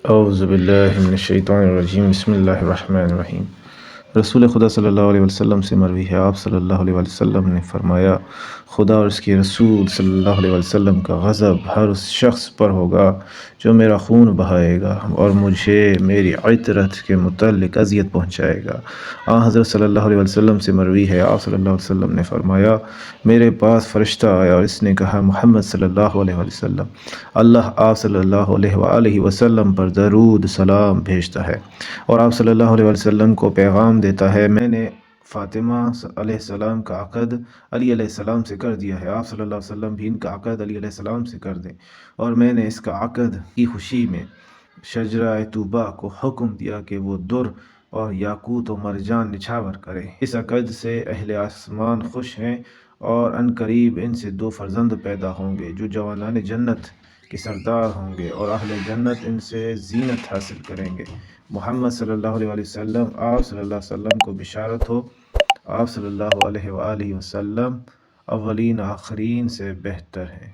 اعوذ باللہ من الشیطان الرجیم، بسم اللہ الرحمن الرحیم۔ رسول خدا صلی اللہ علیہ وسلم سے مروی ہے، آپ صلی اللہ علیہ وسلم نے فرمایا، خدا اور اس کے رسول صلی اللہ علیہ وسلم کا غضب ہر اس شخص پر ہوگا جو میرا خون بہائے گا اور مجھے میری عطرت کے متعلق اذیت پہنچائے گا۔ حضرت صلی اللہ علیہ وسلم سے مروی ہے، آپ صلی اللہ علیہ وسلم نے فرمایا، میرے پاس فرشتہ آیا اور اس نے کہا، محمد صلی اللہ علیہ وسلم، اللہ آپ صلی اللہ علیہ وآلہ وسلم پر درود سلام بھیجتا ہے اور آپ صلی اللہ علیہ وسلم کو پیغام دیتا ہے، میں نے فاطمہ علیہ السلام کا عقد علی علیہ السلام سے کر دیا ہے، آپ صلی اللہ علیہ وسلم بھی ان کا عقد علی علیہ السلام سے کر دیں، اور میں نے اس کا عقد کی خوشی میں شجرہ طوبہ کو حکم دیا کہ وہ در اور یاقوت و مرجان نچھاور کرے۔ اس عقد سے اہل آسمان خوش ہیں اور ان قریب ان سے 2 فرزند پیدا ہوں گے جو جوانان جنت کے سردار ہوں گے اور اہل جنت ان سے زینت حاصل کریں گے۔ محمد صلی اللہ علیہ وسلم، آپ صلی اللہ علیہ وسلم کو بشارت ہو، آپ صلی اللہ علیہ وآلہ وسلم اولین آخرین سے بہتر ہیں۔